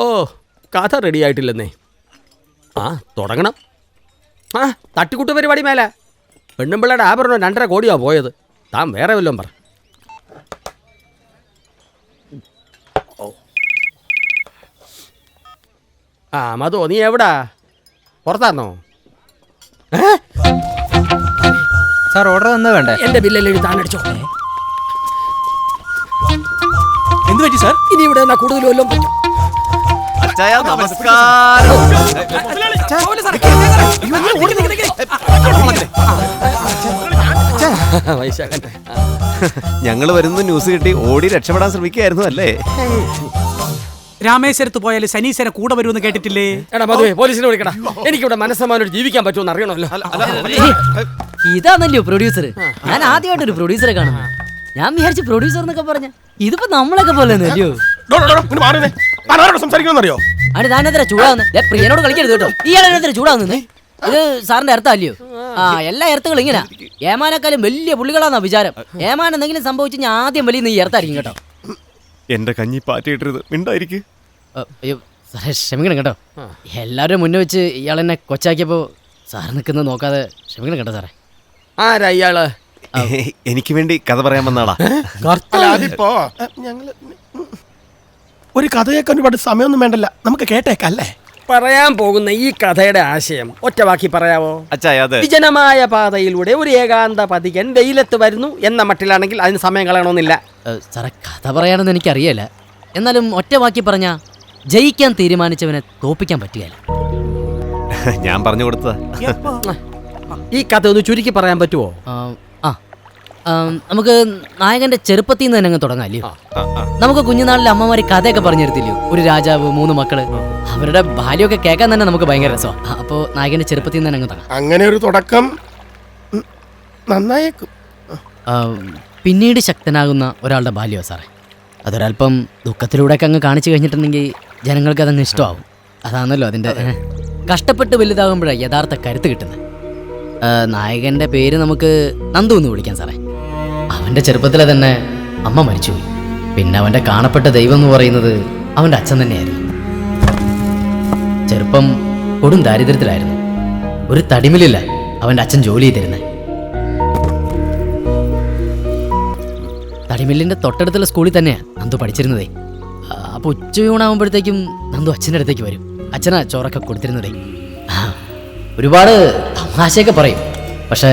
ഓ, കഥ റെഡി ആയിട്ടില്ലെന്നേ. ആ, തുടങ്ങണം. ആ, തട്ടിക്കൂട്ട് പരിപാടി മേലെ പെണ്ണുമ്പിള്ളയുടെ ആഭരണം 2.5 കോടിയാണ് പോയത്. താൻ വേറെ വല്ലതും പറ. ആ, മധു, നീ എവിടാ? പുറത്താന്നോ? സാർ ഓർഡർ തന്നത് വേണ്ടേ? എന്റെ ബില്ലല്ലേ താൻ അടിച്ചോ. എന്ത് പറ്റി സാർ? ഇനി ഇവിടെ എന്നാ കൂടുതൽ വല്ലതും പറ്റും. നമസ്കാരം. ഞങ്ങൾ വരുന്ന ന്യൂസ് കിട്ടി ഓടി രക്ഷപ്പെടാൻ ശ്രമിക്കുകയായിരുന്നു അല്ലേ? രാമേശ്വരത്ത് പോയാൽ ശനീശ്വരൻ കൂടെ വരുമെന്ന് കേട്ടിട്ടില്ലേ? എടാ മധുവേ, പോലീസിനെ വിളിക്കടാ. എനിക്കിവിടെ മനസ്സമാനോട് ജീവിക്കാൻ പറ്റുമെന്ന് അറിയണമല്ലോ. ഇതാണല്ലോ പ്രൊഡ്യൂസർ. ഞാൻ ആദ്യമായിട്ടൊരു പ്രൊഡ്യൂസറെ കാണുന്നു. ഞാൻ വിചാരിച്ചു പ്രൊഡ്യൂസർ എന്നൊക്കെ പറഞ്ഞ ഇതിപ്പോ നമ്മളൊക്കെ പോലെ അല്ലയോ? സംസാരിക്കണമെന്നറിയോ? ആണ് താനെത്ര ചൂടാവുന്നത്? പ്രിയനോട് കളിക്കരുത് കേട്ടോ. ഇയാളെത്ര ചൂടാവുന്നത്? ഇത് സാറിന്റെ അർത്ഥം അല്ലയോ? ആ, എല്ലാ എർത്തുകളും ഇങ്ങനെ. ഏമാനേക്കാളും വലിയ പുള്ളികളാന്നാ വിചാരം. ഏമാൻ എന്തെങ്കിലും സംഭവിച്ചു ഞാൻ ആദ്യം വലിയ ഈ എർത്തായിരിക്കും കേട്ടോ. എന്റെ കഞ്ഞി പാറ്റിയിട്ടരുത്, മിണ്ടായിരിക്കും. അയ്യോ സാറേ, ക്ഷമിക്കണം കേട്ടോ. എല്ലാവരും മുന്നേ വെച്ച് ഇയാളെന്നെ കൊച്ചാക്കിയപ്പോ സാർ നിൽക്കുന്നത് നോക്കാതെ ക്ഷമിക്കണം കേട്ടോ സാറേ. ആരാ ഇയാള്? എനിക്ക് വേണ്ടി കഥ പറയാൻ വന്നാളാ. അതിപ്പോ ഞങ്ങള് ഒരു കഥ കേൾക്കാൻ ഒരുപാട് സമയമൊന്നും വേണ്ടല്ല, നമുക്ക് കേട്ടേക്കല്ലേ? പറയാൻ പോകുന്ന ഈ കഥയുടെ ആശയം ഒറ്റ വാക്കി പറയാവോ? അച്ചായത് വിജനമായ പാതയിലൂടെ ഒരു ഏകാന്ത പതികൻ വെയിലത്ത് വരുന്നു എന്ന മട്ടിലാണെങ്കിൽ അതിന് സമയം കളയണമെന്നില്ല. സാറേ, കഥ പറയാനെന്ന് എനിക്കറിയില്ല. എന്നാലും ഒറ്റ വാക്കി പറഞ്ഞ ജയിക്കാൻ തീരുമാനിച്ചവനെ തോപ്പിക്കാൻ പറ്റുകയില്ല. ഞാൻ പറഞ്ഞു കൊടുത്തതാ. ഈ കഥ ഒന്ന് ചുരുക്കി പറയാൻ പറ്റുമോ? നമുക്ക് നായകന്റെ ചെറുപ്പത്തിൽ നിന്ന് തന്നെ അങ്ങ് തുടങ്ങാം അല്ലയോ? നമുക്ക് കുഞ്ഞുനാളിലെ അമ്മമാര് കഥയൊക്കെ പറഞ്ഞു തരത്തില്ലയോ? ഒരു രാജാവ്, 3 മക്കള്, അവരുടെ ബാല്യമൊക്കെ കേൾക്കാൻ തന്നെ നമുക്ക് ഭയങ്കര രസമാണ്. അപ്പോ നായകന്റെ ചെറുപ്പത്തിൽ നിന്ന് തന്നെ അങ്ങ് തുടങ്ങാം. അങ്ങനെ ഒരു തുടക്കം നന്നായേക്കും. പിന്നീട് ശക്തനാകുന്ന ഒരാളുടെ ബാല്യമോ സാറേ? അതൊരല്പം ദുഃഖത്തിലൂടെയൊക്കെ അങ്ങ് കാണിച്ചു കഴിഞ്ഞിട്ടുണ്ടെങ്കിൽ ജനങ്ങൾക്ക് അതങ്ങ് ഇഷ്ടമാവും. അതാണല്ലോ അതിൻ്റെ. കഷ്ടപ്പെട്ട് വലുതാകുമ്പോഴാണ് യഥാർത്ഥ കരുത്ത് കിട്ടുന്നത്. നായകന്റെ പേര് നമുക്ക് നന്ദു എന്ന് വിളിക്കാം സാറേ. അവൻ്റെ ചെറുപ്പത്തിലെ തന്നെ അമ്മ മരിച്ചുപോയി. പിന്നെ അവൻ്റെ കാണപ്പെട്ട ദൈവം എന്ന് പറയുന്നത് അവൻ്റെ അച്ഛൻ തന്നെയായിരുന്നു. ചെറുപ്പം കൊടും ദാരിദ്ര്യത്തിലായിരുന്നു. ഒരു തടിമില്ലില്ല അവൻ്റെ അച്ഛൻ ജോലി ചെയ്തിരുന്നത്. തടിമില്ലിൻ്റെ തൊട്ടടുത്തുള്ള സ്കൂളിൽ തന്നെയാണ് നന്ദു പഠിച്ചിരുന്നതേ. അപ്പോൾ ഉച്ചയൂണാകുമ്പോഴത്തേക്കും നന്ദു അച്ഛൻ്റെ അടുത്തേക്ക് വരും. അച്ഛനാ ചോറൊക്കെ കൊടുത്തിരുന്നതേ. ഒരുപാട് തമാശയൊക്കെ പറയും, പക്ഷെ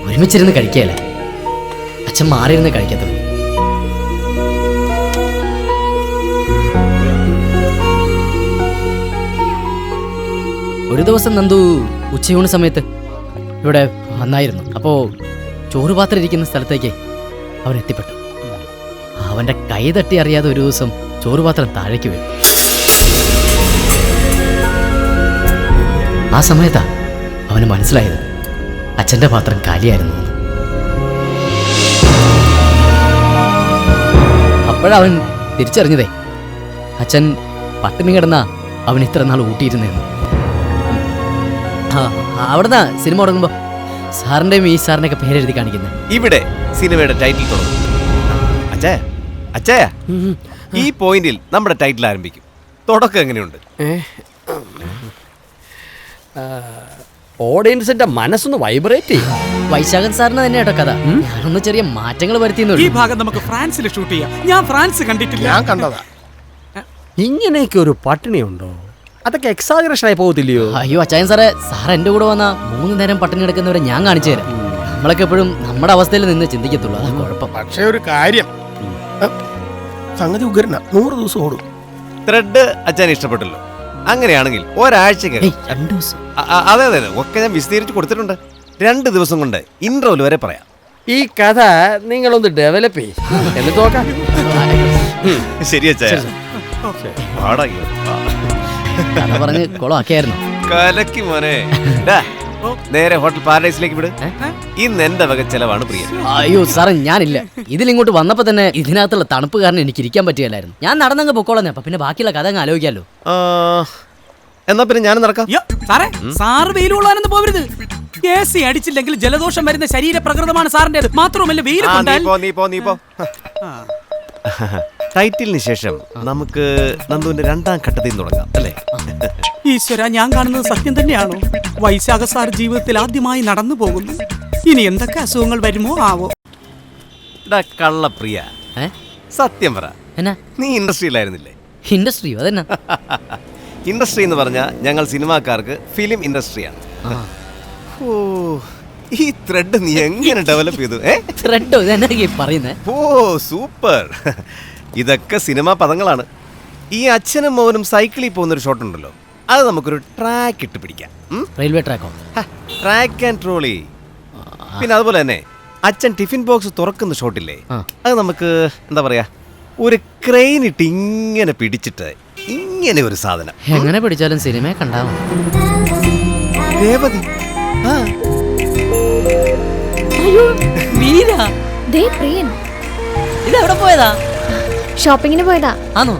ഒരുമിച്ചിരുന്ന് കഴിക്കുകയല്ല. അച്ഛൻ മാറിയിരുന്ന് കഴിക്കത്തുള്ളൂ. ഒരു ദിവസം നന്ദു ഉച്ചയൂണ് സമയത്ത് ഇവിടെ വന്നായിരുന്നു. അപ്പോൾ ചോറ് പാത്രം ഇരിക്കുന്ന സ്ഥലത്തേക്ക് അവൻ എത്തിപ്പെട്ടു. അവൻ്റെ കൈ തട്ടി അറിയാതെ ഒരു ദിവസം ചോറ് പാത്രം താഴേക്ക് വീണു. ആ സമയത്താ അവന് മനസ്സിലായത് അച്ഛൻ്റെ പാത്രം കാലിയായിരുന്നു. അപ്പോഴവൻ തിരിച്ചറിഞ്ഞതേ അച്ഛൻ പട്ടിണി കിടന്ന അവൻ ഇത്ര നാൾ ഊട്ടിയിരുന്നേന്ന്. അവിടുന്ന് സിനിമ തുടങ്ങുമ്പോൾ സാറിൻ്റെയും ഈ സാറിൻ്റെയൊക്കെ പേരെഴുതി കാണിക്കുന്നത്. ഇവിടെ സിനിമയുടെ ടൈറ്റിൽ തുടങ്ങും. അച്ചായ, ഈ പോയിന്റിൽ നമ്മുടെ ടൈറ്റിൽ ആരംഭിക്കും. തുടക്കം എങ്ങനെയുണ്ട്? ഓഡിയൻസിന്റെ മനസ്സൊന്ന് വൈബ്രേറ്റ് ചെയ്യും. വൈശാഖൻ സാറിന് തന്നെ കേട്ടോ കഥ. ഞാനൊന്ന് ചെറിയ മാറ്റങ്ങൾ വരുത്തിയെന്നുള്ളൂ. ഈ ഭാഗം നമുക്ക് ഫ്രാൻസിൽ ഷൂട്ട് ചെയ്യാം. ഞാൻ ഫ്രാൻസ് കണ്ടിട്ടില്ല. ഞാൻ കണ്ടതാ. ഇങ്ങനെയൊക്കെ ഒരു പട്ടിണി ഉണ്ടോ? അതൊക്കെ എക്സാജറേഷൻ ആയി പോകത്തില്ലയോ? അയ്യോ അച്ചായൻ സാറേ, സാർ എൻ്റെ കൂടെ വന്ന 3 നേരം പട്ടിണി എടുക്കുന്നവരെ ഞാൻ കാണിച്ചു തരാം. നമ്മളൊക്കെ എപ്പോഴും നമ്മുടെ അവസ്ഥയിൽ നിന്ന് ചിന്തിക്കത്തുള്ളൂ, അതാ കുഴപ്പം. പക്ഷേ ഒരു കാര്യം, സംഗതി ഉഗ്രന 100 ദിവസം ഓടും. ത്രെഡ് അച്ഛൻ ഇഷ്ടപ്പെട്ടല്ലോ. അങ്ങനെയാണെങ്കിൽ ഒരാഴ്ചക്ക് 2 ദിവസം. അതെ അതെ ഒക്കെ ഞാൻ വിശദീകരിച്ച് കൊടുത്തിട്ടുണ്ട്. 2 ദിവസം കൊണ്ട് ഇൻട്രോയിൽ വരെ പറയാം. ഈ കഥ നിങ്ങളൊന്ന് ഡെവലപ്പ് ചെയ്യും, എന്നിട്ട് നോക്കാം. ശരി അച്ഛാ. കഥ പറഞ്ഞ് കുളമാക്കിയായിരുന്നു. കലക്കി മോനെ. നേരെ ഹോട്ടൽ പാരഡൈസിലേക്ക് വിട്. ഇന്ന് എന്റെ വക ചെലവാണ് പ്രിയ. അയ്യോ സാറേ, ഞാനില്ല. ഇതിലിങ്ങോട്ട് വന്നപ്പോ തന്നെ ഇതിനകത്തുള്ള തണുപ്പ് കാരണം എനിക്ക് ഇരിക്കാൻ പറ്റിയല്ലായിരുന്നു. ഞാൻ നടന്നങ്ങ് പൊക്കോളന്നെ. അപ്പൊ പിന്നെ ബാക്കിയുള്ള കഥ അങ്ങ് ആലോചിക്കാമല്ലോ. എന്നാ പിന്നെ ഞാൻ നടക്കാം. സാറേ, സാറ് വെയിൽ കൊള്ളാനൊന്നും പോകരുത്. AC അടിച്ചില്ലെങ്കിൽ ജലദോഷം വരുന്ന ശരീരപ്രകൃതമാണ് സാറിൻ്റെത്. മാത്രവുമല്ല വെയിൽ കൊണ്ടാൽ ടൈറ്റിലിന് ശേഷം നമുക്ക് നന്ദുവിന്റെ 2ാം ഘട്ടത്തിൽ നിന്ന് തുടങ്ങാം അല്ലേ? ഈശ്വര, ഞാൻ കാണുന്നത് സത്യം തന്നെയാണോ? വൈശാഖ സാർ ജീവിതത്തിൽ ആദ്യമായി നടന്നു പോകുന്നു. ഇനി എന്തൊക്കെ അസുഖങ്ങൾ വരുമോ ആവോ. എടാ കള്ളപ്രിയ, ഏ സത്യം പറ, എന്നാ നീ ഇൻഡസ്ട്രിയിലായിരുന്നില്ലേ? ഇൻഡസ്ട്രിയോ? അതെന്നാ? ഇൻഡസ്ട്രി എന്ന് പറഞ്ഞാൽ ഞങ്ങൾ സിനിമാക്കാർക്ക് ഫിലിം ഇൻഡസ്ട്രിയാണ്. ഓ, ഈ ത്രെഡ് നീ എങ്ങനെ ഡെവലപ്പ് ചെയ്തു? ത്രെഡോ? ഇതെന്നാ പറയുന്നേ? ഓ സൂപ്പർ. ഇതൊക്കെ സിനിമാ പദങ്ങളാണ്. ഈ അച്ഛനും മോനും സൈക്കിളിൽ പോകുന്നൊരു ഷോട്ട് ഉണ്ടല്ലോ, അത് നമുക്കൊരു ട്രാക്ക് ഇട്ട് പിടിക്കാം. Railway Traco? Track and trolley. പിന്നെ അതുപോലെ തന്നെ അച്ഛൻ ടിഫിൻ ബോക്സ് തുറക്കുന്ന ഷോട്ടില്ലേ, അത് നമുക്ക് എന്താ പറയാ, ഒരു ക്രെയിൻ ഇട്ട് ഇങ്ങനെ പിടിച്ചിട്ട് ഇങ്ങനെ ഒരു സാധനം. എങ്ങനെ പിടിച്ചാലും സിനിമയെ കണ്ടാവും. രേവതി, ദേ പ്രിയൻ ഇതെവിടെ പോയതാ? ഷോപ്പിങ്ങിന് പോയതാ. ആണോ?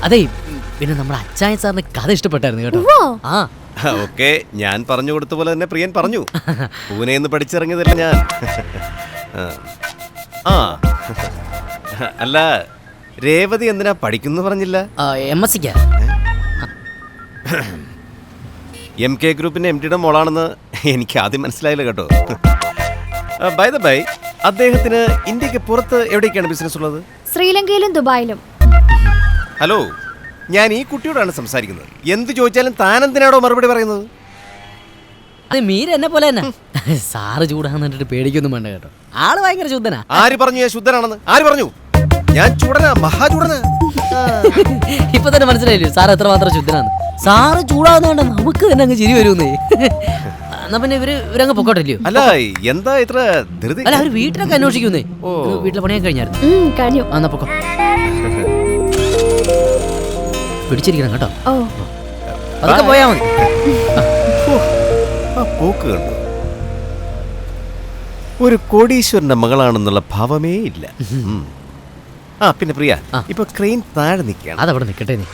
അതെ, പിന്നെ നമ്മുടെ അച്ചായ സാറിന് കഥ ഇഷ്ടപ്പെട്ടായിരുന്നു കേട്ടോ. ഉവ്വോ? ആ ഓക്കെ, ഞാൻ പറഞ്ഞു കൊടുത്ത പോലെ തന്നെ പ്രിയൻ പറഞ്ഞു. പൂനെന്ന് പഠിച്ചിറങ്ങിയതല്ല ഞാൻ. ആ അല്ല, രേവതി എന്തിനാ പഠിക്കുന്നു പറഞ്ഞില്ല? MSc. MK ഗ്രൂപ്പിന്റെ MTയുടെ മോളാണെന്ന് എനിക്ക് ആദ്യം മനസ്സിലായില്ല കേട്ടോ. ബൈ ദ ബൈ, അദ്ദേഹത്തിന് ഇന്ത്യക്ക് പുറത്ത് എവിടേക്കാണ് ബിസിനസ് ഉള്ളത്? ശ്രീലങ്കയിലും ദുബായിലും. ഹലോ, ഞാൻ ഈ കുട്ടിയോടാണ് സംസാരിക്കുന്നത്. എന്ത് ചോദിച്ചാലും താൻ എന്തിനാണോ മറുപടി പറയുന്നത്? അത് മീര എന്നെ പോലെ തന്നെ. സാറ് ചൂടാന്നിട്ട് പേടിക്കൊന്നും വേണ്ട കേട്ടോ. ആള് ഭയങ്കര ശുദ്ധനാ. ആര് പറഞ്ഞു ഞാൻ ശുദ്ധനാണെന്ന്? ആര് പറഞ്ഞു? ഞാൻ ചൂടനാ, മഹാചൂടനാ. ഇപ്പൊ തന്നെ മനസ്സിലായില്ലേ സാർ എത്രമാത്രം ശുദ്ധനാന്ന്? സാറ് ചൂടാവുന്നതുകൊണ്ട് നമുക്ക് തന്നെ അങ്ങ് ചിരി വരുന്നേ. എന്നാ പിന്നെ ഇവരങ്ങ് പൊക്കോട്ടില്ലയോ? അല്ല, എന്താ ഇത്ര ധൃതി? അല്ല, അവര് വീട്ടിലൊക്കെ അന്വേഷിക്കുന്നേ. വീട്ടിലെ പണിയൊക്കെ കഴിഞ്ഞായിരുന്നു. കഴിഞ്ഞു. എന്നാ പൊക്കോ. പിടിച്ചിരിക്കണം കേട്ടോ. ഓ, അതൊക്കെ പോയാ മതി. ആ പോക്ക് കണ്ടു. ഒരു കോടീശ്വരന്റെ മകളാണെന്നുള്ള ഭാവമേ ഇല്ല. ആ പിന്നെ പ്രിയ, ഇപ്പൊ ക്രെയിൻ താഴെ നിൽക്കുകയാണ്. അതവിടെ നിക്കട്ടെ നീ.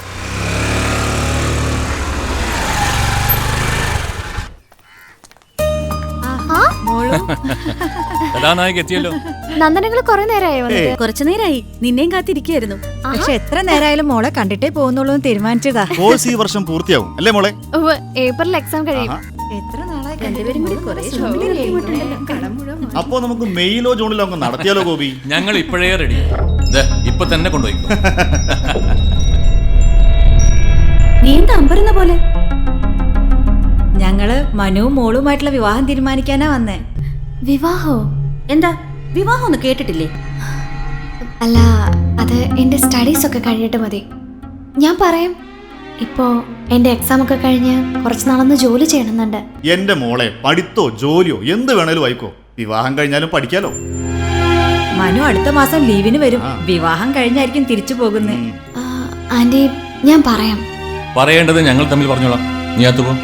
നന്ദനങ്ങള് കൊറേ നേരമായോ വന്നിട്ട്? കുറച്ചു നേരമായി, നിന്നെയും കാത്തിരിക്കായിരുന്നു. പക്ഷെ എത്ര നേരമായാലും മോളെ കണ്ടിട്ടേ പോകുന്നുള്ളൂ എന്ന് തീരുമാനിച്ചതാ. കോഴ്സ് ഈ വർഷം പൂർത്തിയാവും അല്ലേ മോളെ? ഉവ്വ്, ഏപ്രിൽ എക്സാം കഴിയും. എത്ര നാളായി രണ്ടുപേരും കൂടി കുറേ ഷോപ്പിൽ അപ്പോ നമുക്ക് മെയിലോ ജൂണിലോ അങ്ങ് നടത്തിയാലോ ഗോപി? ഞങ്ങൾ ഇപ്പോഴേ റെഡി. ഇപ്പൊ തന്നെ കൊണ്ടുപോയി. നീ എന്താ അമ്പരുന്ന പോലെ? ഞങ്ങള് മനുവും മോളുമായിട്ടുള്ള വിവാഹം തീരുമാനിക്കാനാ വന്നേ. വിവാഹോ? എന്താ വിവാഹം ഒന്ന് കേട്ടിട്ടില്ലേ? അല്ല, അത് എന്റെ സ്റ്റഡീസ് ഒക്കെ കഴിഞ്ഞിട്ട് മതി. ഞാൻ പറയാം, ഇപ്പോ എന്റെ എക്സാം ഒക്കെ കഴിഞ്ഞ് കുറച്ച് നാളൊന്ന് ജോലി ചെയ്യണമെന്നുണ്ട്. എന്റെ മോളെ, പഠിത്തോ ജോലിയോ എന്ത് വേണേലും ആയിക്കോ, വിവാഹം കഴിഞ്ഞാലും പഠിക്കാലോ. മനു അടുത്ത മാസം ലീവിന് വരും. വിവാഹം കഴിഞ്ഞായിരിക്കും തിരിച്ചു പോകുന്നേ. ആന്റി, ഞാൻ പറയാം. പറയേണ്ടത് ഞങ്ങൾ തമ്മിൽ പറഞ്ഞോളാം. നീ അകത്ത് പോ.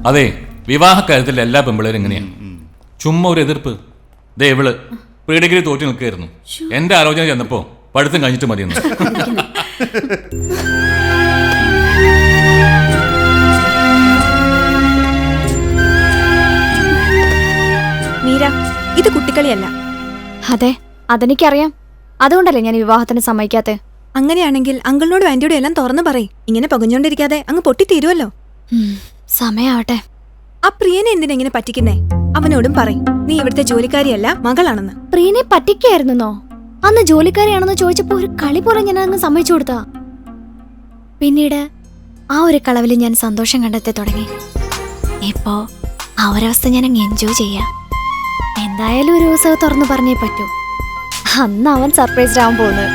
അതെ, വിവാഹക്കാര്യത്തിൽ എല്ലാ പെമ്പിളേരും എങ്ങനെയാണ്, ചുമ്മാ ഒരു എതിർപ്പ്. ദേ ഇവള് പ്രീ ഡിഗ്രി തോറ്റി നിൽക്കുകയായിരുന്നു. എന്റെ ആലോചന ചെന്നപ്പോ പഠിത്തം കഴിഞ്ഞിട്ട് മതിയെന്ന്. മീര, ഇത് കുട്ടിക്കളിയല്ല. അതെ, അതെനിക്കറിയാം. അതുകൊണ്ടല്ലേ ഞാൻ വിവാഹത്തിന് സമ്മതിക്കാത്തെ. അങ്ങനെയാണെങ്കിൽ അങ്കിളിനോടും ആന്റിയോടും എല്ലാം തുറന്നു പറയും. ഇങ്ങനെ പകുഞ്ഞോണ്ടിരിക്കാതെ അങ്ങ് പൊട്ടിത്തീരുമല്ലോ. സമയാവട്ടെ. ആ പ്രിയനെ എന്തിനെങ്ങനെ പറ്റിക്കുന്നേ? അവനോടും പറയും നീ ഇവിടുത്തെ ജോലിക്കാരിയല്ല, മകളാണെന്ന്. പ്രിയനെ പറ്റിക്കായിരുന്നോ? അന്ന് ജോലിക്കാരിയാണെന്ന് ചോദിച്ചപ്പോ ഒരു കളി പോലെ ഞാൻ അങ്ങ് സമ്മതിച്ചു കൊടുത്താ. പിന്നീട് ആ ഒരു കളവില് ഞാൻ സന്തോഷം കണ്ടെത്തി തുടങ്ങി. ഇപ്പോ ആ ഒരവസ്ഥ ഞാൻ അങ്ങ് എൻജോയ് ചെയ്യാം. എന്തായാലും ഒരു ദിവസം തുറന്നു പറഞ്ഞേ പറ്റൂ. അന്ന് അവൻ സർപ്രൈസ്ഡ് ആവാൻ പോകുന്നത്.